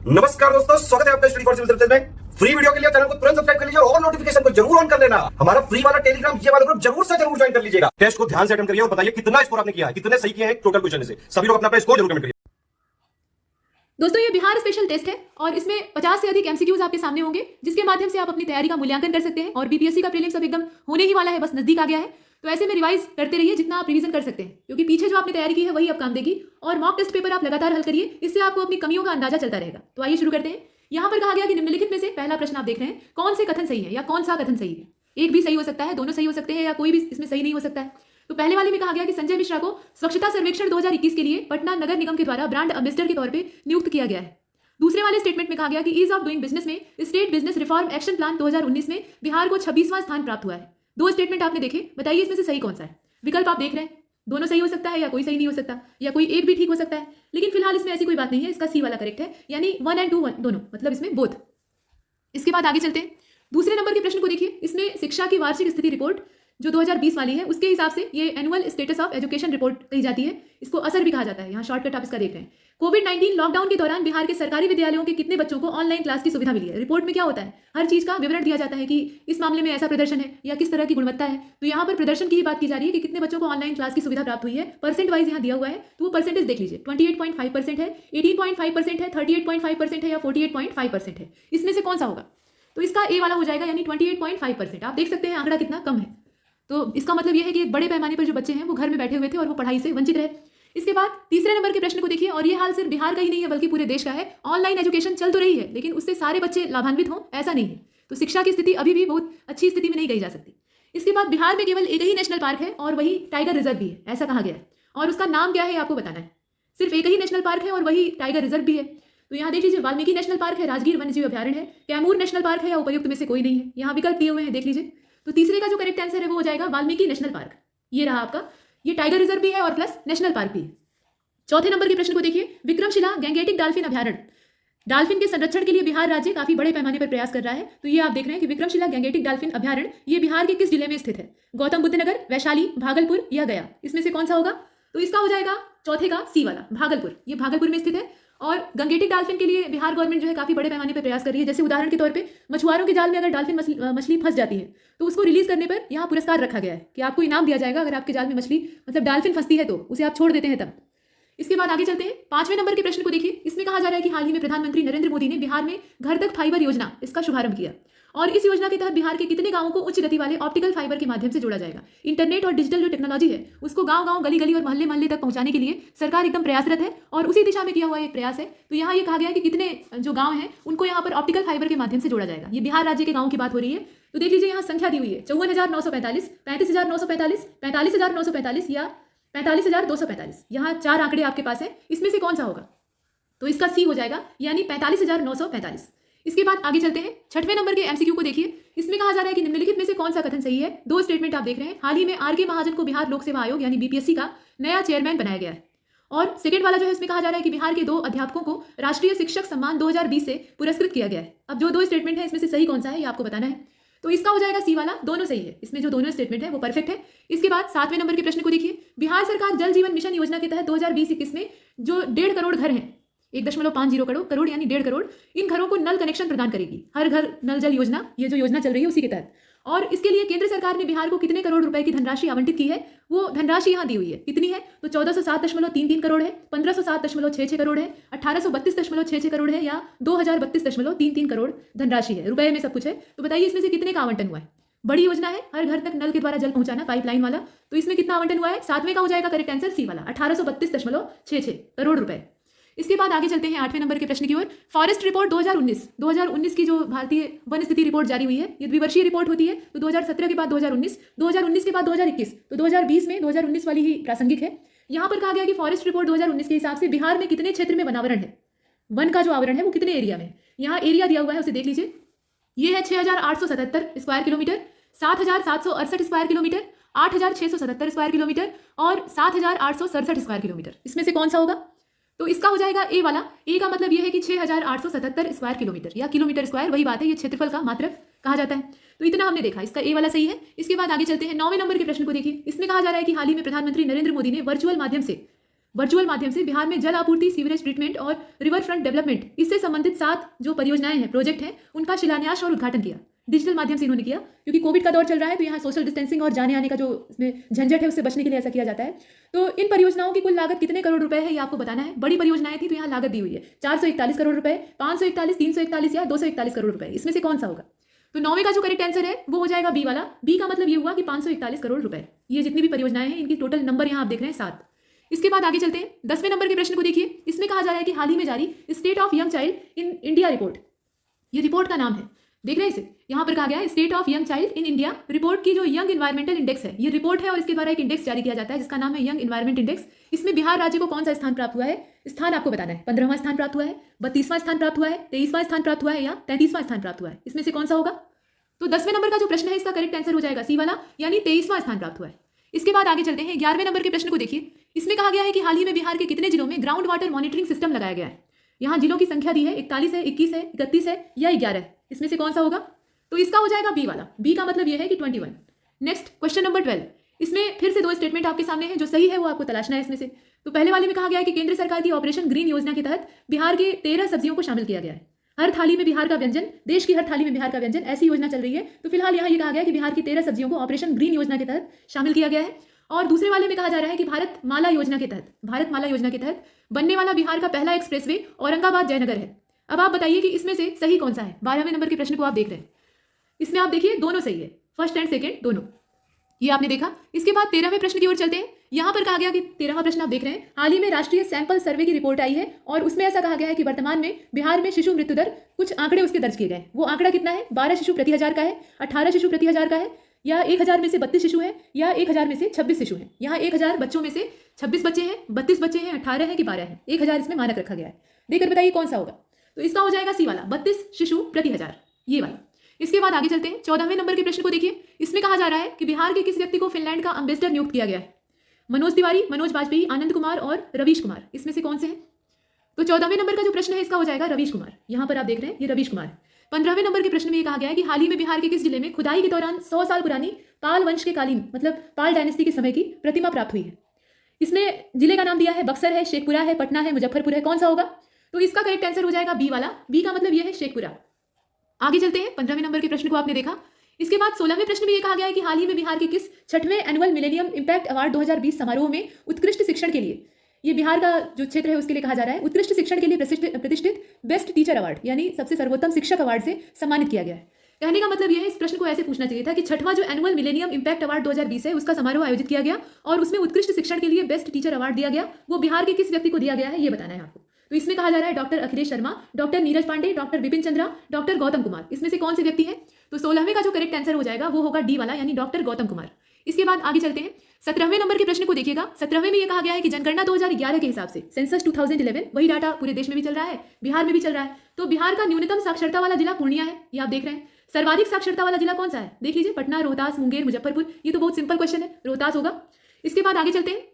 नमस्कार दोस्तों, स्वागत है आपका स्टडी फॉर सिविल सर्विसेज में। फ्री वीडियो के लिए चैनल को तुरंत सब्सक्राइब कर लीजिए और नोटिफिकेशन को जरूर ऑन कर लेना। हमारा फ्री वाला टेलीग्राम ये वाला ग्रुप जरूर से जरूर ज्वाइन कर लीजिएगा। टेस्ट को ध्यान से अटेंड करिए और बताइए कितना स्कोर आपने किया है, कितने सही किए हैं टोटल क्वेश्चन से। सभी लोग अपना स्कोर जरूर कमेंट करिए। दोस्तों, ये बिहार स्पेशल टेस्ट है और इसमें 50 से अधिक एमसीक्यूज आपके सामने होंगे, जिसके माध्यम से आप अपनी तैयारी का मूल्यांकन कर सकते हैं। और बीपीएससी का प्रीलिम्स अब एकदम होने ही वाला है, बस नजदीक आ गया है। तो ऐसे में रिवाइज करते रहिए जितना आप रिवीजन कर सकते हैं, क्योंकि पीछे जो आपने तैयारी की है वही अब काम देगी। और मॉक टेस्ट पेपर आप लगातार हल करिए, इससे आपको अपनी कमियों का अंदाजा चलता रहेगा। तो आइए शुरू करते हैं। यहाँ पर कहा गया कि निम्नलिखित में से पहला प्रश्न आप देख रहे हैं, कौन से कथन सही है या कौन सा कथन सही है। एक भी सही हो सकता है, दोनों सही हो सकते हैं, या कोई भी इसमें सही नहीं हो सकता है। तो पहले वाले में कहा गया कि संजय मिश्रा को स्वच्छता सर्वेक्षण 2021 के लिए पटना नगर निगम के द्वारा ब्रांड एम्बेसडर के तौर पर नियुक्त किया गया है। दूसरे वाले स्टेटमेंट में कहा गया कि ईज ऑफ डूइंग बिजनेस में estate business reform action plan 2019 में बिहार को 26वां स्थान प्राप्त हुआ है। दो स्टेटमेंट आपने देखे, बताइए इसमें से सही कौन सा है। विकल्प आप देख रहे हैं, दोनों सही हो सकता है या कोई सही नहीं हो सकता, या कोई एक भी ठीक हो सकता है। लेकिन फिलहाल इसमें ऐसी कोई बात नहीं है, इसका सी वाला करेक्ट है, यानी 1 और 2 दोनों, मतलब इसमें बोथ। इसके बाद आगे चलते हैं। दूसरे नंबर के प्रश्न को देखिए। इसमें शिक्षा की वार्षिक स्थिति रिपोर्ट जो 2020 वाली है, उसके हिसाब से ये annual status of education report कही जाती है। इसको असर भी कहा जाता है, यहाँ शॉर्टकट आप इसका देख रहे हैं। कोविड-19 लॉकडाउन के दौरान बिहार के सरकारी विद्यालयों के कितने बच्चों को ऑनलाइन क्लास की सुविधा मिली है। रिपोर्ट में क्या होता है, हर चीज का विवरण दिया जाता है कि इस मामले में ऐसा प्रदर्शन है या किस तरह की गुणवत्ता है। तो यहाँ पर प्रदर्शन की ही बात की जा रही है कि कितने बच्चों को ऑनलाइन क्लास की सुविधा प्राप्त हुई है। परसेंट वाइज यहाँ दिया हुआ है, तो वो परसेंटेज देख लीजिए। 28.5% है, 18.5% है, 38.5% है या 48.5% है। इसमें से कौन सा होगा? तो इसका ए वाला हो जाएगा, यानी 28.5%। आप देख सकते हैं आंकड़ा कितना कम है। तो इसका मतलब यह है कि एक बड़े पैमाने पर जो बच्चे हैं वो घर में बैठे हुए थे और वो पढ़ाई से वंचित रहे। इसके बाद तीसरे नंबर के प्रश्न को देखिए, और ये हाल सिर्फ बिहार का ही नहीं है बल्कि पूरे देश का है। ऑनलाइन एजुकेशन चल तो रही है, लेकिन उससे सारे बच्चे लाभान्वित हों ऐसा नहीं है। तो शिक्षा की स्थिति अभी भी बहुत अच्छी स्थिति में नहीं कही जा सकती। इसके बाद बिहार में केवल एक ही नेशनल पार्क है और वही टाइगर रिजर्व भी है, ऐसा कहा गया है। और उसका नाम क्या है आपको बताना है। सिर्फ एक ही नेशनल पार्क है और वही टाइगर रिजर्व भी है। तो यहाँ देख लीजिए, वाल्मीकि नेशनल पार्क है, राजगीर वन्यजीव अभ्यारण्य है, कैमूर नेशनल पार्क है, या उपर्युक्त में से कोई नहीं है। यहाँ विकल्प दिए हुए हैं, देख लीजिए। तो तीसरे का जो करेक्ट आंसर है वो हो जाएगा वाल्मीकि नेशनल पार्क। ये रहा आपका, ये टाइगर रिजर्व भी है और प्लस नेशनल पार्क भी है। चौथे नंबर के प्रश्न को देखिए। विक्रमशिला गैंगेटिक डॉल्फिन अभ्यारण्य, डॉल्फिन के संरक्षण के लिए बिहार राज्य काफी बड़े पैमाने पर प्रयास कर रहा है। तो ये आप देख रहे हैं कि विक्रमशिला गैंगेटिक डॉल्फिन अभ्यारण्य ये बिहार के किस जिले में स्थित है। गौतम बुद्ध नगर, वैशाली, भागलपुर या गया। इसमें से कौन सा होगा? तो इसका हो जाएगा चौथे का सी वाला, भागलपुर। ये भागलपुर में स्थित है। और गंगेटिक डॉल्फिन के लिए बिहार गवर्नमेंट जो है काफी बड़े पैमाने पर प्रयास कर रही है। जैसे उदाहरण के तौर पे मछुआरों के जाल में अगर डॉल्फिन मछली फंस जाती है तो उसको रिलीज करने पर यहाँ पुरस्कार रखा गया है कि आपको इनाम दिया जाएगा अगर आपके जाल में मछली मतलब डॉल्फिन फंसती है तो उसे आप छोड़ देते हैं तब। इसके बाद आगे चलते हैं। पांचवें नंबर के प्रश्न को देखिए। इसमें कहा जा रहा है कि हाल ही में प्रधानमंत्री नरेंद्र मोदी ने बिहार में घर तक फाइबर योजना इसका शुभारंभ किया। और इस योजना के तहत बिहार के कितने गांवों को उच्च गति वाले ऑप्टिकल फाइबर के माध्यम से जोड़ा जाएगा। इंटरनेट और डिजिटल जो टेक्नोलॉजी है उसको गांव गांव, गली गली और मोहल्ले मोहल्ले तक पहुंचाने के लिए सरकार एकदम प्रयासरत है और उसी दिशा में किया हुआ एक प्रयास है। तो यहाँ ये कहा गया है कि कितने जो गांव हैं उनको यहाँ पर ऑप्टिकल फाइबर के माध्यम से जोड़ा जाएगा। ये बिहार राज्य के गाँव की बात हो रही है। तो देख लीजिए, यहाँ संख्या दी हुई है 54,945, 35,945, 45,945 या 45,245। यहाँ 4 आंकड़े आपके पास है, इसमें से कौन सा होगा? तो इसका सी हो जाएगा, यानी 45,945। इसके बाद आगे चलते हैं। छठवें नंबर के एमसीक्यू को देखिए। इसमें कहा जा रहा है कि निम्नलिखित में से कौन सा कथन सही है। दो स्टेटमेंट आप देख रहे हैं। हाल ही में आर.के. महाजन को बिहार लोक सेवा आयोग यानी बीपीएससी का नया चेयरमैन बनाया गया है। और सेकंड वाला जो है इसमें कहा जा रहा है कि बिहार के 2 अध्यापकों को राष्ट्रीय शिक्षक सम्मान 2020 से पुरस्कृत किया गया है। अब जो 2 स्टेटमेंट है इसमें से सही कौन सा है ये आपको बताना है। तो इसका हो जाएगा सी वाला, दोनों सही है। इसमें जो दोनों स्टेटमेंट है वो परफेक्ट है। इसके बाद 7वें नंबर के प्रश्न को देखिए। बिहार सरकार जल जीवन मिशन योजना के तहत 2020-21 में जो 1.5 करोड़ घर हैं, 1.50 करोड़ यानी 1.5 करोड़, इन घरों को नल कनेक्शन प्रदान करेगी। हर घर नल जल योजना, ये जो योजना चल रही है उसी के तहत। और इसके लिए केंद्र सरकार ने बिहार को कितने करोड़ रुपए की धनराशि आवंटित की है, वो धनराशि यहाँ दी हुई है। कितनी है? तो 1407.33 करोड़ है, 1507.66 करोड़ है, 1832.66 करोड़ है या 2032.33 करोड़ धनराशि है। रुपए में सब कुछ है। तो बताइए इसमें से कितने का आवंटन हुआ है। बड़ी योजना है, हर घर तक नल के द्वारा जल पहुंचाना, पाइपलाइन वाला। तो इसमें कितना आवंटन हुआ है? 7वें का हो जाएगा करेक्ट आंसर, सी वाला, 1832.66 करोड़ रुपए। इसके बाद आगे चलते हैं 8वें नंबर के प्रश्न की ओर। फॉरेस्ट रिपोर्ट 2019 की जो भारतीय वन स्थिति रिपोर्ट जारी हुई है, ये द्विवर्षीय रिपोर्ट होती है। तो 2017 के बाद 2019, 2019 के बाद 2021, तो 2020 में 2019 वाली ही प्रासंगिक है। यहाँ पर कहा गया कि फॉरेस्ट रिपोर्ट 2019 के हिसाब से बिहार में कितने क्षेत्र में वनावरण है, वन का जो आवरण है वो कितने एरिया में। यहाँ एरिया दिया हुआ है, उसे देख लीजिए। ये है 6,877 square kilometre, 7,768 square kilometre, 8,677 square kilometre और 7,867 स्क्वायर किलोमीटर। इसमें से कौन सा होगा? तो इसका हो जाएगा ए वाला। ए का मतलब यह है कि 6,877 स्क्वायर किलोमीटर या किलोमीटर स्क्वायर, वही बात है, ये क्षेत्रफल का मात्रक कहा जाता है। तो इतना हमने देखा, इसका ए वाला सही है। इसके बाद आगे चलते हैं 9वें नंबर के प्रश्न को देखिए। इसमें कहा जा रहा है कि हाल ही में प्रधानमंत्री नरेंद्र मोदी ने वर्चुअल माध्यम से वर्चुअल माध्यम से बिहार में जल आपूर्ति, सीवरेज ट्रीटमेंट और रिवर फ्रंट डेवलपमेंट इससे संबंधित 7 जो परियोजनाएं हैं, प्रोजेक्ट हैं, उनका शिलान्यास और उद्घाटन किया। डिजिटल माध्यम से इन्होंने किया, क्योंकि कोविड का दौर चल रहा है, तो यहाँ सोशल डिस्टेंसिंग और जाने आने का जो इसमें झंझट है उससे बचने के लिए ऐसा किया जाता है। तो इन परियोजनाओं की कुल लागत कितने करोड़ रुपए है ये आपको बताना है। बड़ी परियोजनाएं थी तो यहाँ लागत दी हुई है 441 करोड़ रुपए, 541, 341 या 241 करोड़ रुपए, इसमें से कौन सा होगा। तो 9वें का जो करेक्ट आंसर है वो हो जाएगा बी वाला। बी का मतलब ये हुआ कि 541 करोड़ रुपए। ये जितनी भी परियोजनाएं हैं इनकी टोटल नंबर यहाँ आप देख रहे हैं 7। इसके बाद आगे चलते हैं 10वें नंबर के प्रश्न को देखिए। इसमें कहा जा रहा है कि हाल ही में जारी state of young child in India report, ये रिपोर्ट का नाम है, देख रहे हैं इसे, यहाँ पर कहा गया है state of young child in India report की जो यंग इन्वायरमेंटल इंडेक्स है, ये रिपोर्ट है और इसके द्वारा एक इंडेक्स जारी किया जाता है जिसका नाम है यंग इन्वायरमेंट इंडेक्स। इसमें बिहार राज्य को कौन सा स्थान प्राप्त हुआ है, स्थान आपको बताना है। 15वां स्थान प्राप्त हुआ है, 32वां स्थान प्राप्त हुआ है, 23वां स्थान प्राप्त हुआ है या 33वां स्थान प्राप्त हुआ है, इसमें से कौन सा होगा। तो 10वें नंबर का जो प्रश्न है इसका करेक्ट आंसर हो जाएगा सी वाला, यानी 23वां स्थान प्राप्त हुआ है। इसके बाद आगे चलते हैं 11वें नंबर के प्रश्न को देखिए। इसमें कहा गया है कि हाल ही में बिहार के कितने जिलों में ग्राउंड वाटर मॉनिटरिंग सिस्टम लगाया गया है। यहाँ जिलों की संख्या दी है 41 है, 21 है, 31 है या 11 है, इसमें से कौन सा होगा। तो इसका हो जाएगा बी वाला। बी का मतलब यह है कि 21। Next question number 12। इसमें फिर से 2 स्टेटमेंट आपके सामने हैं, जो सही है वो आपको तलाशना है इसमें से। तो पहले वाले में कहा गया है कि केंद्र सरकार की ऑपरेशन ग्रीन योजना के तहत बिहार के 13 सब्जियों को शामिल किया गया है। हर थाली में बिहार का व्यंजन, देश की हर थाली में बिहार का व्यंजन, ऐसी योजना चल रही है। तो फिलहाल यहाँ ये कहा गया है कि बिहार की 13 सब्जियों को ऑपरेशन ग्रीन योजना के तहत शामिल किया गया है। और दूसरे वाले में कहा जा रहा है कि भारत माला योजना के तहत बनने वाला बिहार का पहला एक्सप्रेसवे औरंगाबाद जयनगर है। अब आप बताइए कि इसमें से सही कौन सा है। 12वें नंबर के प्रश्न को आप देख रहे हैं, इसमें आप देखिए दोनों सही है, फर्स्ट एंड सेकंड दोनों, ये आपने देखा। इसके बाद 13वें प्रश्न की ओर चलते हैं। यहाँ पर कहा गया कि 13वां प्रश्न आप देख रहे हैं, हाल ही में राष्ट्रीय सैंपल सर्वे की रिपोर्ट आई है और उसमें ऐसा कहा गया है कि वर्तमान में बिहार में शिशु मृत्यु दर, कुछ आंकड़े उसके दर्ज किए गए। वो आंकड़ा कितना है, 12 शिशु प्रति 1000 का है, 18 शिशु प्रति 1000 का है, या 1000 में से 32 शिशु हैं, या 1000 में से 26 शिशु हैं। यहाँ 1000 बच्चों में से 26 बच्चे हैं, 32 बच्चे हैं, 18 हैं कि 12 हैं, 1000 इसमें मानक रखा गया है। देखकर बताइए कौन सा होगा। तो इसका हो जाएगा सी वाला, 32 शिशु प्रति 1000, ये वाला। इसके बाद आगे चलते हैं 14वें नंबर के प्रश्न को देखिए। इसमें कहा जा रहा है कि बिहार के किस व्यक्ति को फिनलैंड का एम्बेसडर नियुक्त किया गया है। मनोज तिवारी, मनोज वाजपेयी, आनंद कुमार और रवीश कुमार, इसमें से कौन से हैं। तो 14वें नंबर का जो प्रश्न है इसका हो जाएगा रवीश कुमार। यहाँ पर आप देख रहे हैं ये रवीश कुमार। 15वें नंबर के प्रश्न में ये कहा गया है कि हाल ही में बिहार के किस जिले में खुदाई के दौरान 100 साल पुरानी पाल वंश के कालीन, मतलब पाल डायनेस्टी के समय की प्रतिमा प्राप्त हुई है। इसमें जिले का नाम दिया है, बक्सर है, शेखपुरा है, पटना है, मुजफ्फरपुर है, कौन सा होगा। तो इसका करेक्ट आंसर हो जाएगा बी वाला। बी का मतलब यह है शेखपुरा। आगे चलते हैं 15वें नंबर के प्रश्न को आपने देखा। इसके बाद 16वें प्रश्न में यह कहा गया है कि हाल ही में बिहार के किस 6वें एनुअल मिलेनियम इंपैक्ट अवार्ड 2020 समारोह में उत्कृष्ट शिक्षण के लिए, ये बिहार का जो क्षेत्र है उसके लिए कहा जा रहा है, उत्कृष्ट शिक्षण के लिए प्रतिष्ठित बेस्ट टीचर अवार्ड यानी सबसे सर्वोत्तम शिक्षक अवार्ड से सम्मानित किया गया है। कहने का मतलब यह है, इस प्रश्न को ऐसे पूछना चाहिए था कि 6वां जो एनुअल मिलेनियम इंपैक्ट अवार्ड 2020 है उसका समारोह आयोजित किया गया और उसमें उत्कृष्ट शिक्षण के लिए बेस्ट टीचर अवार्ड दिया गया, वो बिहार के किस व्यक्ति को दिया गया है ये बताना है आपको। तो इसमें कहा जा रहा है doctor Akhilesh Sharma, doctor Neeraj Pandey, doctor Vipin Chandra, doctor Gautam Kumar, इसमें से कौन से व्यक्ति हैं। तो 16वें का जो करेक्ट आंसर हो जाएगा वो होगा डी वाला, यानी डॉक्टर गौतम कुमार। इसके बाद आगे चलते हैं 17वें नंबर के प्रश्न को देखिएगा। 17वें में ये कहा गया है कि जनगणना 2011 के हिसाब से, सेंसस 2011, वही डाटा पूरे देश में भी चल रहा है, बिहार में भी चल रहा है। तो बिहार का न्यूनतम साक्षरता वाला जिला पूर्णिया है, ये आप देख रहे हैं। सर्वाधिक साक्षरता वाला जिला कौन सा है, देख लीजिए, पटना, रोहतास, मुंगेर, मुजफ्फरपुर। ये तो बहुत सिंपल क्वेश्चन है, रोहतास होगा। इसके बाद आगे चलते हैं,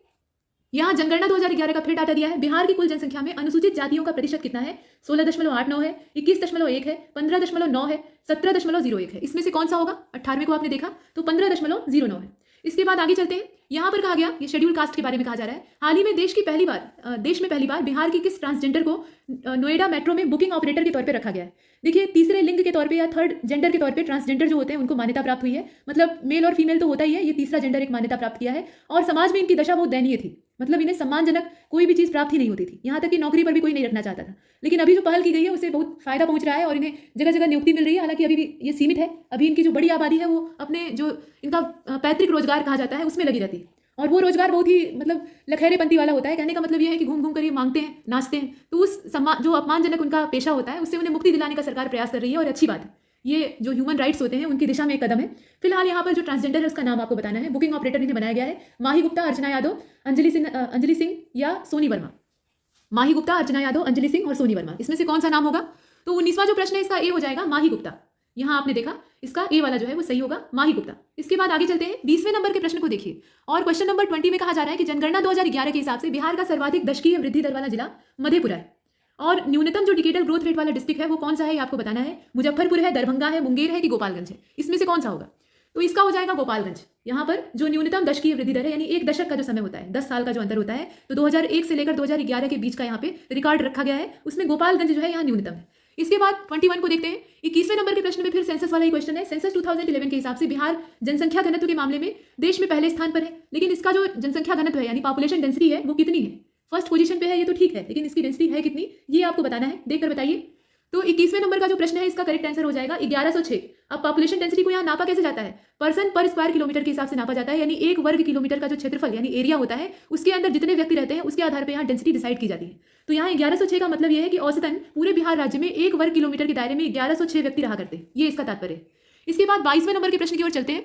यहाँ जनगणना 2011 का फिर डाटा दिया है। बिहार की कुल जनसंख्या में अनुसूचित जातियों का प्रतिशत कितना है, 16.89 है, 21.1 है, 15.9 है, 17.01 है, इसमें से कौन सा होगा। 18वें को आपने देखा तो 15.09 है। इसके बाद आगे चलते हैं, यहाँ पर कहा गया, ये शेड्यूल कास्ट के बारे में कहा जा रहा है। हाल ही में देश में पहली बार बिहार की किस ट्रांसजेंडर को नोएडा मेट्रो में बुकिंग ऑपरेटर के तौर पे रखा गया है। देखिए, तीसरे लिंग के तौर पे या थर्ड जेंडर के तौर पे ट्रांसजेंडर जो होते हैं उनको मान्यता प्राप्त हुई है, मतलब मेल और फीमेल तो होता ही है, ये तीसरा जेंडर एक मान्यता प्राप्त किया है। और समाज में इनकी दशा बहुत दयनीय थी, मतलब इन्हें सम्मानजनक कोई भी चीज़ प्राप्त ही नहीं होती थी, यहाँ तक कि नौकरी पर भी कोई नहीं रखना चाहता था। लेकिन अभी जो पहल की गई है उससे बहुत फायदा पहुंच रहा है और इन्हें जगह जगह नियुक्ति मिल रही है। हालांकि अभी भी ये सीमित है, अभी इनकी जो बड़ी आबादी है वो अपने जो इनका पैतृक रोजगार कहा जाता है उसमें लगी रहती है, और वो रोजगार बहुत ही मतलब लखैरेपंथी वाला होता है। कहने का मतलब ये है कि घूम घूम कर ये मांगते हैं, नाचते हैं। तो उस जो अपमानजनक उनका पेशा होता है उससे उन्हें मुक्ति दिलाने का सरकार प्रयास कर रही है, और अच्छी बात है। ये जो ह्यूमन राइट्स होते हैं उनकी दिशा में एक कदम है। फिलहाल यहाँ पर जो ट्रांसजेंडर है उसका नाम आपको बताना है। बुकिंग ऑपरेटर इन्हें बनाया गया है माही गुप्ता, अर्चना यादव, अंजलि सिंह या सोनी वर्मा। माही गुप्ता, अर्चना यादव, अंजलि सिंह और सोनी वर्मा, इसमें से कौन सा नाम होगा। तो 19वां जो प्रश्न है इसका ए हो जाएगा, माही गुप्ता। यहाँ आपने देखा इसका ए वाला जो है वो सही होगा, माही गुप्ता। इसके बाद आगे चलते हैं 20वें नंबर के प्रश्न को देखिए, और क्वेश्चन नंबर 20 में कहा जा रहा है कि जनगणना 2011 के हिसाब से बिहार का सर्वाधिक दशकीय वृद्धि दर वाला जिला मधेपुरा है, और न्यूनतम जो डिकेडल ग्रोथ रेट वाला डिस्ट्रिक्ट है वो कौन सा है आपको बताना है। मुजफ्फरपुर है, दरभंगा है, मुंगेर है कि गोपालगंज है, इसमें से कौन सा होगा। तो इसका हो जाएगा गोपालगंज। यहाँ पर जो न्यूनतम दशकीय वृद्धि दर है, यानी एक दशक का जो समय होता है, 10 साल का जो अंतर होता है, तो 2001 से लेकर 2011 के बीच का यहाँ पे रिकॉर्ड रखा गया है, उसमें गोपालगंज जो है यहाँ न्यूनतम है। इसके बाद 21 को देखते हैं। 21वें नंबर के प्रश्न में फिर सेंसस वाला ही क्वेश्चन है। सेंसस 2011 के हिसाब से बिहार जनसंख्या घनत्व के मामले में देश में पहले स्थान पर है, लेकिन इसका जो जनसंख्या घनत्व है यानी पॉपुलेशन डेंसिटी है वो कितनी है? फर्स्ट पोजीशन पे है, ये तो ठीक है, लेकिन इसकी डेंसिटी है कितनी, ये आपको बताना है। देखकर बताइए। तो 21वें नंबर का जो प्रश्न है इसका करेक्ट आंसर हो जाएगा 1106। अब पॉपुलेशन डेंसिटी को यहाँ नापा कैसे जाता है? पर्सन पर स्क्वायर किलोमीटर के हिसाब से नापा जाता है, यानी एक वर्ग किलोमीटर का जो क्षेत्रफल यानी एरिया होता है उसके अंदर जितने व्यक्ति रहते हैं उसके आधार पर यहाँ डेंसिटी डिसाइड की जाती है। तो यहाँ 1106 का मतलब यह है कि औसतन पूरे बिहार राज्य में एक वर्ग किलोमीटर के दायरे में 1106 व्यक्ति रहा करते हैं, ये इसका तात्पर्य है। इसके बाद 22वें नंबर के प्रश्न की ओर चलते हैं।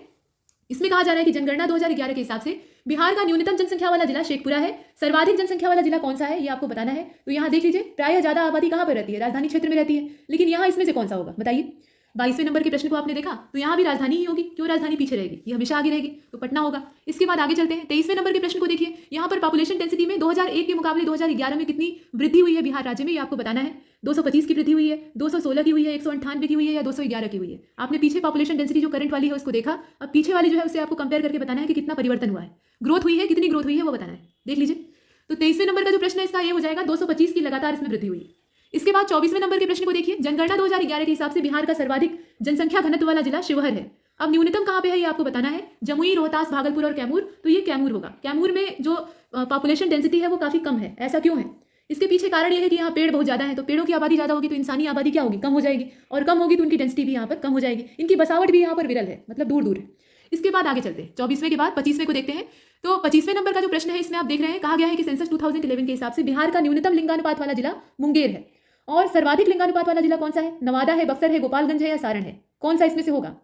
इसमें कहा जा रहा है कि जनगणना 2011 के हिसाब से बिहार का न्यूनतम जनसंख्या वाला जिला शेखपुरा है, सर्वाधिक जनसंख्या वाला जिला कौन सा है ये आपको बताना है। तो यहाँ देख लीजिए, प्रायः ज्यादा आबादी कहाँ पर रहती है? राजधानी क्षेत्र में रहती है, लेकिन यहाँ इसमें से कौन सा होगा बताइए। 22वें नंबर के प्रश्न को आपने देखा, तो यहाँ भी राजधानी ही होगी, क्यों राजधानी पीछे रहेगी, ये हमेशा आगे रहेगी, तो पटना होगा। इसके बाद आगे चलते हैं। 23वें नंबर के प्रश्न को देखिए, यहाँ पर पॉपुलेशन डेंसिटी में 2001 के मुकाबले 2011 में कितनी वृद्धि हुई है बिहार राज्य में, ये आपको बताना है। 225 की वृद्धि हुई है, 216 की हुई है, 198 की हुई है या 211 की हुई है। आपने पीछे पॉपुलेशन डेंसिटी जो करंट वाली है उसको देखा, अब पीछे वाली जो है उससे आपको कंपेयर करके बताना है कि कितना परिवर्तन हुआ है, ग्रोथ हुई है, कितनी ग्रोथ हुई है वो बताना है। देख लीजिए। तो 23वें नंबर का जो प्रश्न है इसका ये हो जाएगा 225 की लगातार इसमें वृद्धि हुई है। इसके बाद 24वें नंबर के प्रश्न को देखिए। जनगणना 2011 के हिसाब से बिहार का सर्वाधिक जनसंख्या घनत्व वाला जिला शिवहर है। अब न्यूनतम कहाँ पे है ये आपको बताना है। जमुई, रोहतास, भागलपुर और कैमूर, तो ये कैमूर होगा। कैमूर में जो पॉपुलेशन डेंसिटी है वो काफी कम है। ऐसा क्यों है? इसके पीछे कारण यह है कि यहाँ पेड़ बहुत ज्यादा है, तो पेड़ों की आबादी ज्यादा होगी तो इंसानी आबादी क्या होगी, कम हो जाएगी, और कम होगी तो उनकी डेंसिटी भी यहाँ पर कम हो जाएगी। इनकी बसावट भी यहाँ पर विरल है, मतलब दूर दूर है। इसके बाद आगे चलते हैं। 24वें के बाद 25वें को देखते हैं। तो 25वें नंबर का जो प्रश्न है इसमें आप देख रहे हैं, कहा गया है कि सेंसस 2011 के हिसाब से बिहार का न्यूनतम लिंगानुपात वाला जिला मुंगेर है, और सर्वाधिक लिंगानुपात वाला जिला कौन सा है? नवादा है, बक्सर है, गोपालगंज है या सारण है? कौन सा इसमें से होगा?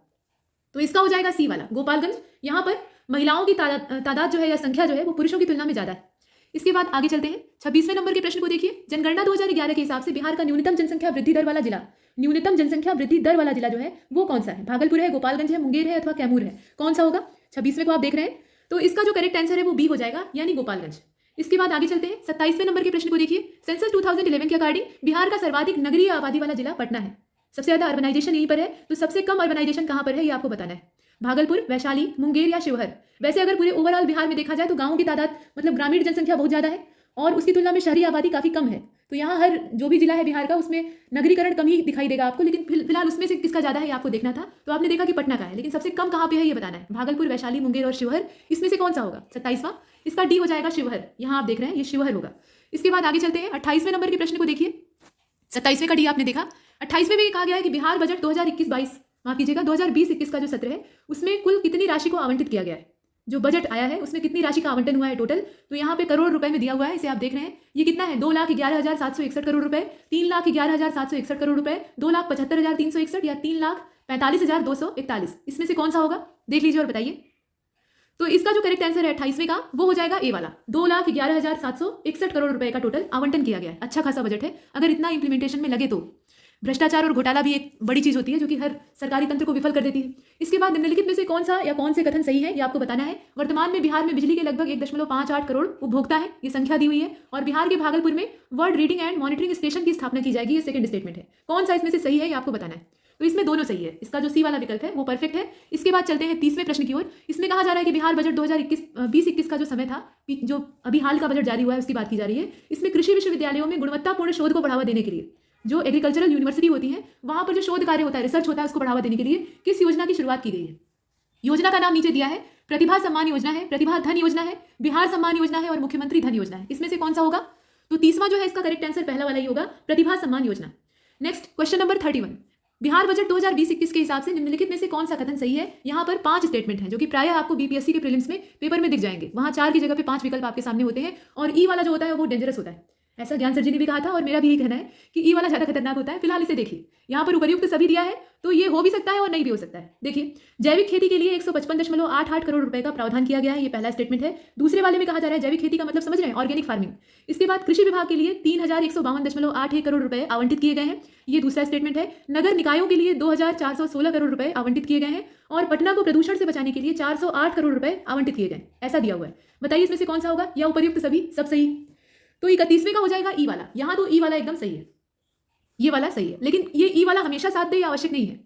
तो इसका हो जाएगा सी वाला, गोपालगंज। यहाँ पर महिलाओं की तादाद जो है या संख्या जो है वो पुरुषों की तुलना में ज्यादा है। इसके बाद आगे चलते हैं। 26वें नंबर के प्रश्न को देखिए। जनगणना 2011 के हिसाब से बिहार का न्यूनतम जनसंख्या वृद्धि दर वाला जिला, न्यूनतम जनसंख्या वृद्धि दर वाला जिला जो है वो कौन सा है? भागलपुर है, गोपालगंज है, मुंगेर है अथवा कैमूर है? कौन सा होगा? 26वें को आप देख रहे हैं, तो इसका जो करेक्ट आंसर है वो बी हो जाएगा, यानी गोपालगंज। इसके बाद आगे चलते हैं। 27वें नंबर के प्रश्न को देखिए। सेंसस 2011 के अकॉर्डिंग बिहार का सर्वाधिक नगरीय आबादी वाला जिला पटना है। सबसे ज्यादा अर्बनाइजेशन यहीं पर है, तो सबसे कम अर्बनाइजेशन कहाँ पर है ये आपको बताना है। भागलपुर, वैशाली, मुंगेर या शिवहर? वैसे अगर पूरे ओवरऑल बिहार में देखा जाए तो गाँवों की तादाद मतलब ग्रामीण जनसंख्या बहुत ज्यादा है और उसकी तुलना में शहरी आबादी काफी कम है। तो यहाँ हर जो भी जिला है बिहार का उसमें नगरीकरण कम ही दिखाई देगा आपको, लेकिन फिलहाल उसमें से किसका ज्यादा है ये आपको देखना था। तो आपने देखा कि पटना का है, लेकिन सबसे कम कहाँ पे है ये बताना है। भागलपुर, वैशाली, मुंगेर और शिवहर, इसमें से कौन सा होगा? 27वां, इसका डी हो जाएगा शिवहर। यहाँ आप देख रहे हैं ये शिवहर होगा। इसके बाद आगे चलते हैं। 28वें नंबर के प्रश्न को देखिए। 27वें का डी आपने देखा। 28वें में कहा गया है कि बिहार बजट 2021-22 माफ कीजिएगा 2020-21 का जो सत्र है उसमें कुल कितनी राशि को आवंटित किया गया है। जो बजट आया है उसमें कितनी राशि का आवंटन हुआ है टोटल, तो यहाँ पे करोड़ रुपए में दिया हुआ है, इसे आप देख रहे हैं। ये कितना है? 2,11,761 करोड़ रुपए, 3,11,761 करोड़ रुपए, 2,75,361 या 3,45,241। इसमें से कौन सा होगा देख लीजिए और बताइए। तो इसका जो करेक्ट आंसर है 28वें का वो हो जाएगा ए वाला। 2,11,761 करोड़ रुपए का टोटल आवंटन किया गया है। अच्छा खासा बजट है, अगर इतना इंप्लीमेंटेशन में लगे तो। भ्रष्टाचार और घोटाला भी एक बड़ी चीज होती है जो कि हर सरकारी तंत्र को विफल कर देती है। इसके बाद निम्नलिखित में से कौन सा या कौन से कथन सही है ये आपको बताना है। वर्तमान में बिहार में बिजली के लगभग 1.58 करोड़ उपभोक्ता है, ये संख्या दी हुई है, और बिहार के भागलपुर में world reading and monitoring station की स्थापना की जाएगी, ये सेकंड स्टेटमेंट है। कौन सा इसमें से सही है ये आपको बताना है। तो इसमें दोनों सही है, इसका जो सी वाला विकल्प है वो परफेक्ट है। इसके बाद चलते हैं 30वें प्रश्न की ओर। इसमें कहा जा रहा है कि बिहार बजट 2020-21 का जो समय था, जो अभी हाल का बजट जारी हुआ है उसकी बात की जा रही है। इसमें कृषि विश्वविद्यालयों में गुणवत्तापूर्ण शोध को बढ़ावा देने के लिए जो एग्रीकल्चरल यूनिवर्सिटी होती है वहां पर जो शोध कार्य होता है, रिसर्च होता है, उसको बढ़ावा देने के लिए किस योजना की शुरुआत की गई है। योजना का नाम नीचे दिया है। प्रतिभा सम्मान योजना है, प्रतिभा धन योजना है, बिहार सम्मान योजना है और मुख्यमंत्री धन योजना है। इसमें से कौन सा होगा? तो 30वां जो है इसका करेक्ट आंसर पहला वाला ही होगा, प्रतिभा Samman Yojana. Next question number 31। Bihar budget 2020-21 के हिसाब से निम्नलिखित में से कौन सा कथन सही है। यहाँ पर 5 स्टेटमेंट हैं जो कि प्रायः आपको बीपीएससी के प्रीलिम्स में पेपर में दिख जाएंगे। वहां 4 की जगह पे 5 विकल्प आपके सामने होते हैं, और ई वाला जो होता है वो डेंजरस होता है। ऐसा ज्ञान सर जी ने भी कहा था और मेरा भी यही कहना है कि ई वाला ज्यादा खतरनाक होता है। फिलहाल इसे देखिए, यहाँ पर उपर्युक्त सभी दिया है, तो ये हो भी सकता है और नहीं भी हो सकता है। देखिए, जैविक खेती के लिए 155.88 करोड़ रुपए का प्रावधान किया गया है, ये पहला स्टेटमेंट है। दूसरे वाले में कहा जा रहा है जैविक खेती का मतलब समझ रहे हैं, ऑर्गेनिक फार्मिंग। इसके बाद कृषि विभाग के लिए 3,152.81 करोड़ रुपए आवंटित किए गए हैं, ये दूसरा स्टेटमेंट है। नगर निकायों के लिए 2,416 करोड़ रुपए आवंटित किए गए हैं, और पटना को प्रदूषण से बचाने के लिए 408 करोड़ रुपए आवंटित किए गए, ऐसा दिया हुआ है। बताइए इसमें से कौन सा होगा, या उपर्युक्त सभी सब सही। तो 31वें का हो जाएगा ई वाला। यहाँ तो ई वाला एकदम सही है, ये वाला सही है, लेकिन ये ई वाला हमेशा साथ दे या आवश्यक नहीं है।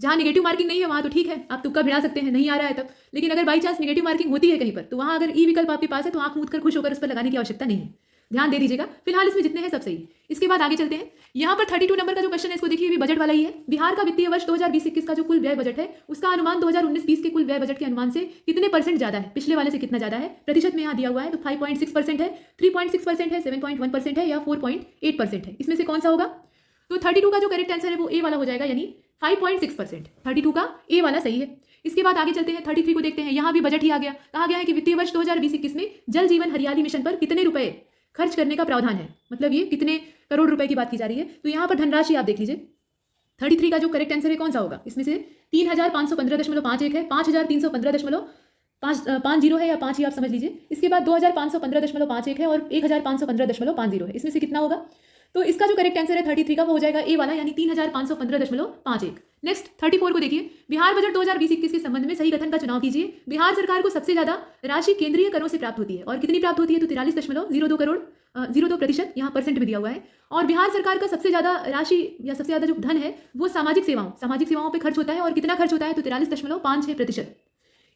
जहाँ नेगेटिव मार्किंग नहीं है वहाँ तो ठीक है, आप तुक्का भिड़ा सकते हैं, नहीं आ रहा है तब। लेकिन अगर बाई चांस नेगेटिव मार्किंग होती है कहीं पर, तो वहाँ अगर ई विकल्प आपके पास है तो आंख मूंद कर खुश होकर उस पर लगाने की आवश्यकता नहीं है, ध्यान दे दीजिएगा। फिलहाल इसमें जितने हैं सब सही। इसके बाद आगे चलते हैं। यहाँ पर 32 नंबर का जो क्वेश्चन है इसको देखिए, भी बजट वाला ही है। बिहार का वित्तीय वर्ष 2020-21 का जो कुल व्यय बजट है उसका अनुमान 2019-20 के कुल व्यय बजट के अनुमान से कितने % ज्यादा है, पिछले वाले से कितना ज्यादा है, प्रतिशत में यहाँ दिया हुआ है। तो 5.6% है, 3.6% है, 7.1% है या 4.8% है। इसमें से कौन सा होगा? तो 32 का जो करेक्ट आंसर है वो ए वाला हो जाएगा, यानी 5.6%। 32 का ए वाला सही है। इसके बाद आगे चलते हैं, 33 को देखते हैं। यहाँ भी बजट ही आ गया। कहा गया है कि वित्तीय वर्ष 2020-21 में जल जीवन हरियाली मिशन पर कितने रुपए खर्च करने का प्रावधान है, मतलब ये कितने करोड़ रुपए की बात की जा रही है। तो यहाँ पर धनराशि आप देख लीजिए। 33 का जो करेक्ट आंसर है कौन सा होगा? इसमें से 3515.51 है, 5315.50 है या 5 ही आप समझ लीजिए। इसके बाद 2515.51 है और 1515.50 है। इसमें से कितना होगा? तो इसका जो करेक्ट आंसर है 33 का वो हो जाएगा ए वाला, यानी 3515.51। नेक्स्ट 34 को देखिए। बिहार बजट 2020-21 के संबंध में सही कथन का चुनाव कीजिए। बिहार सरकार को सबसे ज्यादा राशि केंद्रीय करों से प्राप्त होती है, और कितनी प्राप्त होती है? तो 43.02% यहाँ % में दिया हुआ है। और बिहार सरकार का सबसे ज्यादा राशि या सबसे ज्यादा जो धन है वो सामाजिक सेवाओं पे खर्च होता है, और कितना खर्च होता है? तो 43.56%।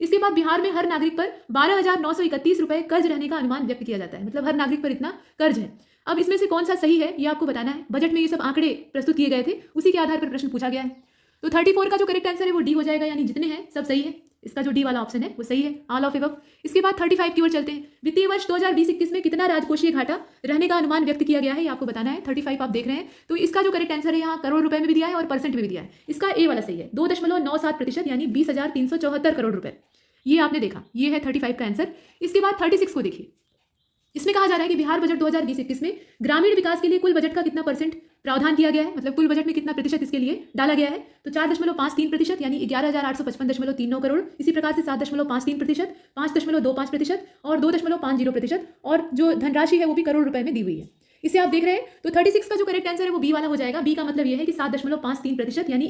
इसके बाद बिहार में हर नागरिक पर 12,931 रुपए कर्ज रहने का अनुमान व्यक्त किया जाता है, मतलब हर नागरिक पर इतना कर्ज है। अब इसमें से कौन सा सही है ये आपको बताना है। बजट में ये सब आंकड़े प्रस्तुत किए गए थे, उसी के आधार पर प्रश्न पूछा गया है। तो 34 का जो करेक्ट आंसर है वो डी हो जाएगा, यानी जितने हैं सब सही है। इसका जो डी वाला ऑप्शन है वो सही है, ऑल ऑफ एबव। इसके बाद 35 की ओर चलते हैं। वित्तीय वर्ष 2020-21 में कितना राजकोषीय घाटा रहने का अनुमान व्यक्त किया गया है, ये आपको बताना है। 35 आप देख रहे हैं। तो इसका जो करेक्ट आंसर है यहाँ करोड़ रुपए में भी दिया है और % में भी दिया है। इसका ए वाला सही है, 2.97%, यानी 20,374 करोड़ रुपए। ये आपने देखा, ये है 35 का आंसर। इसके बाद 36 को देखिए। इसमें कहा जा रहा है कि बिहार बजट 2020-21 में ग्रामीण विकास के लिए कुल बजट का कितना % प्रावधान किया गया है, मतलब कुल बजट में कितना प्रतिशत इसके लिए डाला गया है। तो 4.53%, यानी 11,855.39 करोड़। इसी प्रकार से 7.53%, 5.25% और 2.50%, और जो धनराशि है वो भी करोड़ रुपए में दी हुई है। इसे आप देख रहे हैं। तो 36 का जो करेक्ट आंसर है वो बी वाला हो जाएगा। बी का मतलब ये है कि 7.53%, यानी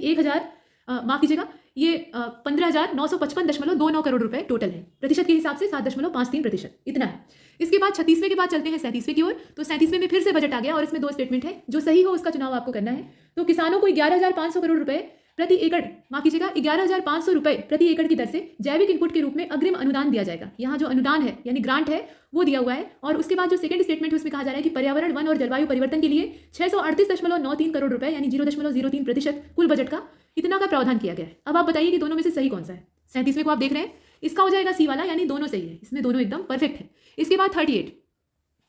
15,955.29 करोड़ रुपए टोटल है। प्रतिशत के हिसाब से 7.53%, इतना है। इसके बाद 36वें के बाद चलते हैं 37वें की ओर। तो 37वें में फिर से बजट आ गया, और इसमें 2 स्टेटमेंट है। जो सही हो उसका चुनाव आपको करना है। तो किसानों को 11,500 करोड़ रुपए प्रति एकड़, माफ कीजिएगा 11,500 रुपए प्रति एकड़ की दर से जैविक इनपुट के रूप में अग्रिम अनुदान दिया जाएगा। यहाँ जो अनुदान है यानी ग्रांट है वो दिया हुआ है। और उसके बाद जो सेकंड स्टेटमेंट है उसमें कहा जा रहा है कि पर्यावरण, वन और जलवायु परिवर्तन के लिए 638.93 करोड़ रुपए, यानी 0.03% कुल बजट का इतना का प्रावधान किया गया है। अब आप बताइए कि दोनों में से सही कौन सा है। 37वें को आप देख रहे हैं, इसका हो जाएगा सी वाला, यानी दोनों सही है। इसमें दोनों एकदम परफेक्ट है। इसके बाद 38,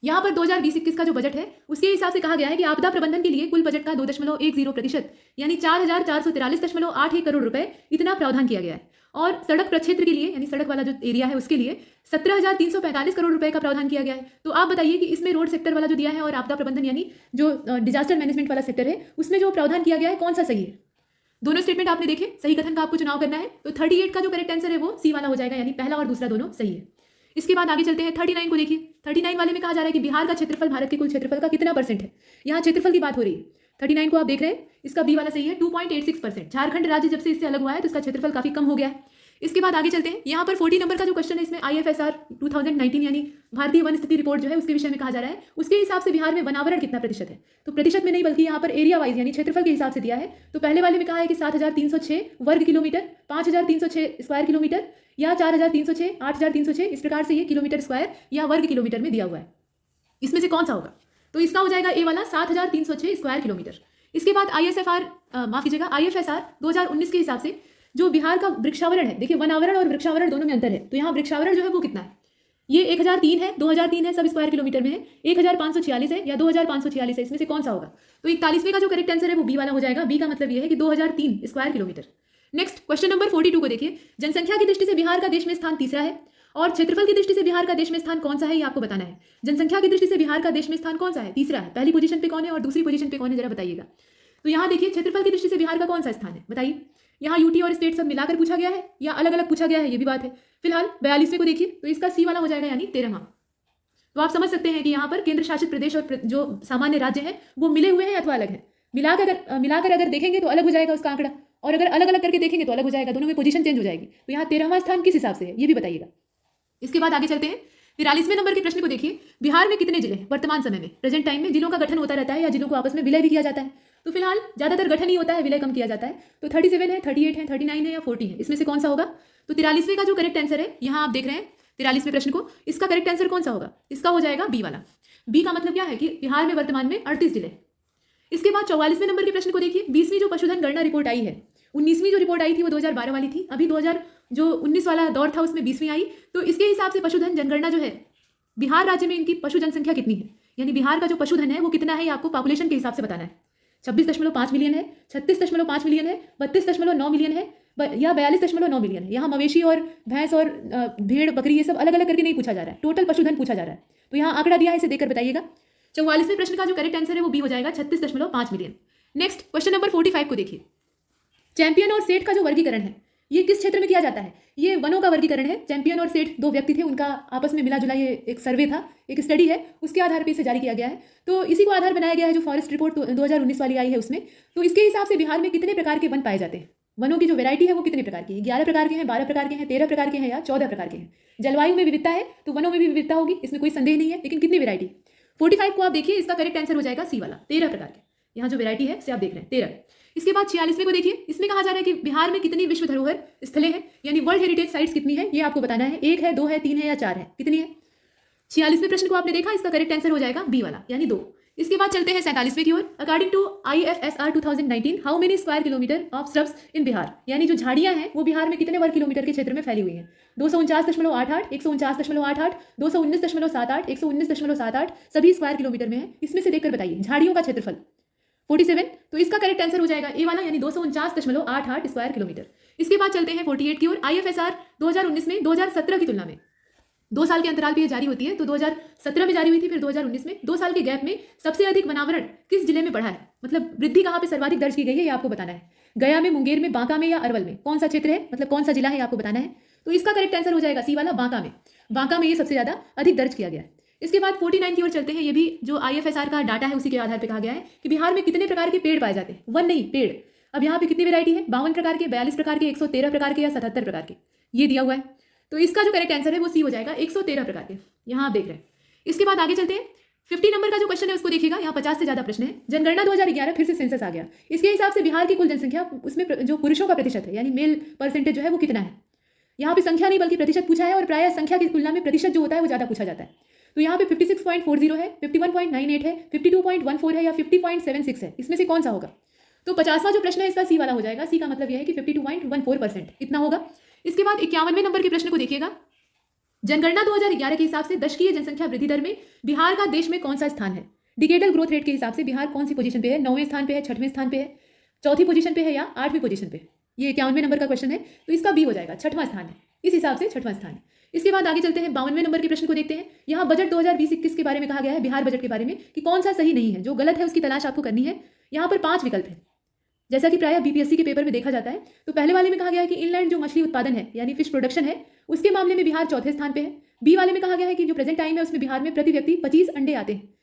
यहाँ पर 2020-21 का जो बजट है उसके हिसाब से कहा गया है कि आपदा प्रबंधन के लिए कुल बजट का 2.10%, यानी 4,443.81 करोड़ रुपए इतना प्रावधान किया गया है। और सड़क प्रक्षेत्र के लिए, यानी सड़क वाला जो एरिया है उसके लिए 17,345 करोड़ रुपए का प्रावधान किया गया है। तो आप बताइए कि इसमें रोड सेक्टर वाला जो दिया है और आपदा प्रबंधन यानी जो डिजास्टर मैनेजमेंट वाला सेक्टर है उसमें जो प्रावधान किया गया है कौन सा सही है। दोनों स्टेटमेंट आपने देखे, सही कथन का आपको चुनाव करना है। तो 38 का जो करेक्ट आंसर है वो सी वाला हो जाएगा, यानी पहला और दूसरा दोनों सही है। इसके बाद आगे चलते हैं 39 को देखिए। 39 वाले में कहा जा रहा है कि बिहार का क्षेत्रफल भारत के कुल क्षेत्रफल का कितना % है। यहाँ क्षेत्रफल की बात हो रही है। 39 को आप देख रहे हैं, इसका बी वाला सही है, 2.86%। झारखंड राज्य जब से इससे अलग हुआ है तो इसका क्षेत्रफल काफी कम हो गया है। इसके बाद आगे चलते हैं। यहाँ पर 40 नंबर का जो क्वेश्चन है इसमें IFSR 2019 यानी भारतीय वन स्थिति रिपोर्ट जो है उसके विषय में कहा जा रहा है। उसके हिसाब से बिहार में वनावरण कितना % है। तो प्रतिशत में नहीं बल्कि यहाँ पर एरिया वाइज यानी क्षेत्रफल के हिसाब से दिया है। तो पहले वाले में कहा है कि 7,306 वर्ग किलोमीटर, 5,306 स्क्वायर किलोमीटर या 4,306, 8,306, इस प्रकार से ये किलोमीटर स्क्वायर या वर्ग किलोमीटर में दिया हुआ है। इसमें से कौन सा होगा। तो इसका हो जाएगा ए वाला, 7,306 स्क्वायर किलोमीटर। इसके बाद IFSR 2019 के हिसाब से जो बिहार का वृक्षावरण है, देखिए वनावरण और वृक्षावरण दोनों में अंतर है। तो यहाँ वृक्षावरण जो है वो कितना है, ये 1003 है, 2003 है, सब स्क्वायर किलोमीटर में है। 1546 है या 2546 है, इसमें से कौन सा होगा। तो 41वें का जो करेक्ट आंसर है वो बी वाला हो जाएगा। बी का मतलब ये है कि 2003 square kilometre. Next question number 42 को देखिए। जनसंख्या की दृष्टि से बिहार का देश में स्थान तीसरा है, और क्षेत्रफल की दृष्टि से बिहार का देश में स्थान कौन सा है ये आपको बताना है। जनसंख्या की दृष्टि से बिहार का देश में स्थान कौन सा है, तीसरा है। पहली पोजीशन पे कौन है और दूसरी पोजीशन पे कौन है, जरा बताइएगा। तो यहाँ देखिए क्षेत्रफल की दृष्टि से बिहार का कौन सा स्थान है, बताइए। यहाँ यूटी और स्टेट सब मिलाकर पूछा गया है या अलग अलग पूछा गया है, ये भी बात है। फिलहाल 42वें को देखिए, तो इसका सी वाला हो जाएगा, यानी 13वां। तो आप समझ सकते हैं कि यहाँ पर केंद्र शासित प्रदेश और जो सामान्य राज्य हैं वो मिले हुए हैं अथवा अलग है। मिलाकर अगर देखेंगे तो अलग हो जाएगा उसका आंकड़ा, और अगर अलग अलग करके देखेंगे तो अलग हो जाएगा, दोनों में पोजीशन चेंज हो जाएगी। तो यहाँ 13वां स्थान किस हिसाब से है ये भी बताइएगा। इसके बाद आगे चलते हैं 43वें नंबर के प्रश्न को देखिए। बिहार में कितने जिले हैं वर्तमान समय में, प्रेजेंट टाइम में जिलों का गठन होता रहता है या जिलों को आपस में विलय भी किया जाता है। तो फिलहाल ज्यादातर गठन ही होता है, विलय कम किया जाता है। तो 37 है, 38 है, 39 है या 40 है, इसमें से कौन सा होगा? तो 43वें का जो करेक्ट आंसर है, यहाँ आप देख रहे हैं 43वें प्रश्न को, इसका करेक्ट आंसर कौन सा होगा? इसका हो जाएगा बी वाला। बी का मतलब क्या है कि बिहार में वर्तमान में 38 जिले। इसके बाद 44वें नंबर के प्रश्न को देखिए। 20वीं जो पशुधन गणना रिपोर्ट आई है, 19वीं जो रिपोर्ट आई थी वो 2012 वाली थी, अभी 2019 वाला दौर था उसमें 20वीं आई। तो इसके हिसाब से पशुधन जनगणना जो है, बिहार राज्य में इनकी पशु जनसंख्या कितनी है, यानी बिहार का जो पशुधन है वो कितना है, ये आपको पॉपुलेशन के हिसाब से बताना है। 26.5 मिलियन है, 36.5 मिलियन है, 32.9 मिलियन है या 42.9 मिलियन है। यहाँ मवेशी और भैंस और भेड़ बकरी ये सब अलग अलग करके नहीं पूछा जा रहा है, टोटल पशुधन पूछा जा रहा है। तो यहाँ आंकड़ा दिया है, इसे देखकर बताइएगा। 44वें प्रश्न का जो करेक्ट आंसर है वो बी हो जाएगा, 36.5 मिलियन। नेक्स्ट क्वेश्चन नंबर 45 को देखिए। चैंपियन और सेठ का जो वर्गीकरण है ये किस क्षेत्र में किया जाता है? ये वनों का वर्गीकरण है। चैंपियन और सेठ दो व्यक्ति थे, उनका आपस में मिला जुला ये एक सर्वे था, एक स्टडी है, उसके आधार पर इसे जारी किया गया है। तो इसी को आधार बनाया गया है जो फॉरेस्ट रिपोर्ट 2019 वाली आई है उसमें। तो इसके हिसाब से बिहार में कितने प्रकार के वन पाए जाते हैं? वनों की जो वैरायटी है वो कितने प्रकार की है? 11 प्रकार के हैं, 12 प्रकार के हैं, 13 प्रकार के हैं या 14 प्रकार के हैं? जलवायु में विविधता है तो वनों में भी विविधता होगी, इसमें कोई संदेह नहीं है, लेकिन कितनी वैरायटी? 45 को आप देखिए, इसका करेक्ट आंसर हो जाएगा सी वाला, 13 प्रकार के। यहाँ जो वैरायटी है से आप देख रहे हैं 13। इसके बाद 46वें को देखिए। इसमें कहा जा रहा है कि बिहार में कितनी विश्व धरोहर स्थलें हैं, यानी वर्ल्ड हेरिटेज साइट्स कितनी है, ये आपको बताना है। 1 है, 2 है, 3 है या 4 है, कितनी है? 46वें प्रश्न को आपने देखा, इसका करेक्ट आंसर हो जाएगा बी वाला, यानी 2। इसके बाद चलते हैं 47वें की ओर। According to IFSR 2019 how many square kilometre of shrubs in Bihar, यानी जो झाड़ियां हैं वो बिहार में कितने वर्ग किलोमीटर के क्षेत्र में फैली हुई हैं? 249.88, 149.88, 219.78, 119.78 सभी स्क्वायर किलोमीटर में है। इसमें से देखकर बताइए झाड़ियों का क्षेत्रफल। 47, तो इसका करेक्ट आंसर हो जाएगा ए वाला, यानी 249.88 स्क्वायर किलोमीटर। इसके बाद चलते हैं 48 की ओर। IFSR 2019 में 2017 की तुलना में 2 साल के अंतराल पे ये जारी होती है, तो 2017 में जारी हुई थी, फिर 2019 में। 2 साल के गैप में सबसे अधिक वनावरण किस जिले में बढ़ा है, मतलब वृद्धि कहाँ पे सर्वाधिक दर्ज की गई है, ये आपको बताना है। गया में, मुंगेर में, बांका में या अरवल में? कौन सा क्षेत्र है, मतलब कौन सा जिला है, आपको बताना है। तो इसका करेक्ट आंसर हो जाएगा सी वाला, बांका में। बांका में ये सबसे ज्यादा अधिक दर्ज किया गया है। इसके बाद 49 की ओर चलते हैं। ये भी जो IFSR का डाटा है उसी के आधार पर कहा गया है कि बिहार में कितने प्रकार के पेड़ पाए जाते हैं, वन नहीं पेड़। अब यहाँ पे कितनी वैरायटी है? 52 प्रकार के, 42 प्रकार के, 113 प्रकार के या 77 प्रकार के, ये दिया हुआ है। तो इसका जो करेक्ट आंसर है वो सी हो जाएगा, 113 प्रकार के, यहाँ आप देख रहे हैं। इसके बाद आगे चलते हैं। 50 नंबर का जो क्वेश्चन है उसको देखिएगा, यहाँ 50 से ज्यादा प्रश्न है। जनगणना 2011 फिर से सेंसस आ गया। इसके हिसाब से बिहार की कुल जनसंख्या, उसमें जो पुरुषों का प्रतिशत है यानी मेल परसेंटेज जो है वो कितना है? यहाँ पे संख्या नहीं बल्कि प्रतिशत पूछा है, और प्रायः संख्या की तुलना में प्रतिशत जो होता है वो ज्यादा पूछा जाता है। तो यहाँ पे 56.40 है, 51.98 है, 52.14 है या 50.76 है, इसमें से कौन सा होगा? तो 50वां जो प्रश्न है इसका सी वाला हो जाएगा। सी का मतलब यह है कि 52.14% इतना होगा। इसके बाद 51वें नंबर के प्रश्न को देखिएगा। जनगणना 2011 के हिसाब से दशकीय जनसंख्या वृद्धि दर में बिहार का देश में कौन सा स्थान है? डिकेडल ग्रोथ रेट के हिसाब से बिहार कौन सी पोजीशन पे है? 9वें स्थान पे है, 6वें स्थान पे है, 4थी पोजीशन पे है या 8वीं पोजीशन पे? ये 51वें नंबर का क्वेश्चन है, तो इसका बी हो जाएगा, 6वां स्थान है, इस हिसाब से 6वां स्थान है। इसके बाद आगे चलते हैं 52वें नंबर के प्रश्न को देखते हैं। यहाँ बजट 2020-21 के बारे में कहा गया है, बिहार बजट के बारे में, कि कौन सा सही नहीं है, जो गलत है उसकी तलाश आपको करनी है। यहाँ पर 5 विकल्प है, जैसा कि प्रायः BPSC के पेपर में देखा जाता है। तो पहले वाले में कहा गया है कि इनलैंड जो मछली उत्पादन है यानी फिश प्रोडक्शन है, उसके मामले में बिहार 4थे स्थान पे है। बी वाले में कहा गया है कि जो प्रेजेंट टाइम है उसमें बिहार में प्रति व्यक्ति 25 अंडे आते हैं।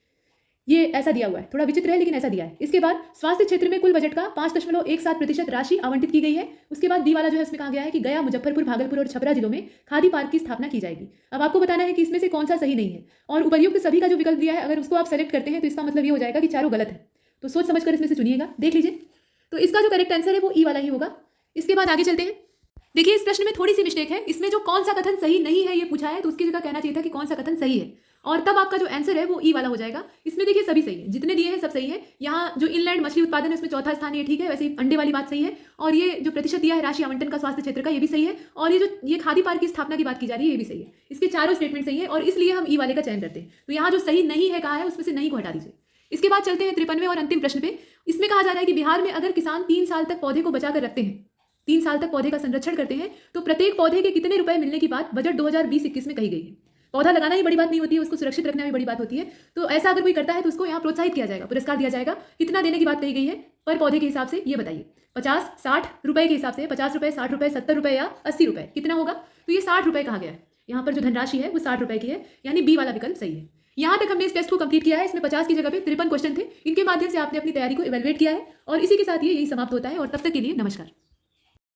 ये ऐसा दिया हुआ है, थोड़ा विचित्र है लेकिन ऐसा दिया है। इसके बाद स्वास्थ्य क्षेत्र में कुल बजट का 5.17% राशि आवंटित की गई है। उसके बाद डी वाला जो है इसमें कहा गया है कि गया, मुजफ्फरपुर, भागलपुर और छपरा जिलों में खादी पार्क की स्थापना की जाएगी। अब आपको बताना है कि इसमें से कौन सा सही नहीं है, और उपर्युक्त सभी का जो विकल्प दिया है अगर उसको आप सेलेक्ट करते हैं तो इसका मतलब ये हो जाएगा कि चारों गलत है। तो सोच समझकर इसमें से चुनिएगा, देख लीजिए। तो इसका जो करेक्ट आंसर है वो ई वाला ही होगा। इसके बाद आगे चलते हैं। देखिए इस प्रश्न में थोड़ी सी मिस्टेक है, इसमें जो कौन सा कथन सही नहीं है ये पूछा है, तो उसकी जगह कहना चाहिए था कि कौन सा कथन सही है, और तब आपका जो आंसर है वो ई वाला हो जाएगा। इसमें देखिए सभी सही है, जितने दिए हैं सब सही है। यहाँ जो इनलैंड मछली उत्पादन है उसमें 4था स्थान है, ठीक है। वैसे ही अंडे वाली बात सही है, और ये जो प्रतिशत दिया है राशि आवंटन का स्वास्थ्य क्षेत्र का, ये भी सही है। और ये खादी पार्क की स्थापना की बात की जा रही है, ये भी सही है। इसके चारों स्टेटमेंट सही है, और इसलिए हम ई वाले का चयन करते हैं। तो यहाँ जो सही नहीं है कहा है उसमें से नहीं को हटा दीजिए। इसके बाद चलते हैं 53वें और अंतिम प्रश्न पे। इसमें कहा जा रहा है कि बिहार में अगर किसान 3 साल तक पौधे को बचाकर रखते हैं, 3 साल तक पौधे का संरक्षण करते हैं, तो प्रत्येक पौधे के कितने रुपए मिलने की बात बजट 2020-21 में कही गई है। पौधा लगाना ही बड़ी बात नहीं होती है, उसको सुरक्षित रखना भी बड़ी बात होती है। तो ऐसा अगर कोई करता है तो उसको यहाँ प्रोत्साहित किया जाएगा, पुरस्कार दिया जाएगा। कितना देने की बात कही गई है पर पौधे के हिसाब से, ये बताइए। 50-60 रुपए के हिसाब से, 50 रुपए, 60 रुपए, 70 रुपए या 80 रुपए, कितना होगा? तो ये 60 रुपए कहा गया है। यहाँ पर जो धनराशि है वो 60 रुपए की है, यानी बी वाला विकल्प सही है। यहाँ तक हमने इस टेस्ट को कंप्लीट किया है। इसमें 50 की जगह पे 53 क्वेश्चन थे। इनके माध्यम से आपने अपनी तैयारी को इवैल्यूएट किया है, और इसी के साथ ये यही समाप्त होता है। और तब तक के लिए नमस्कार।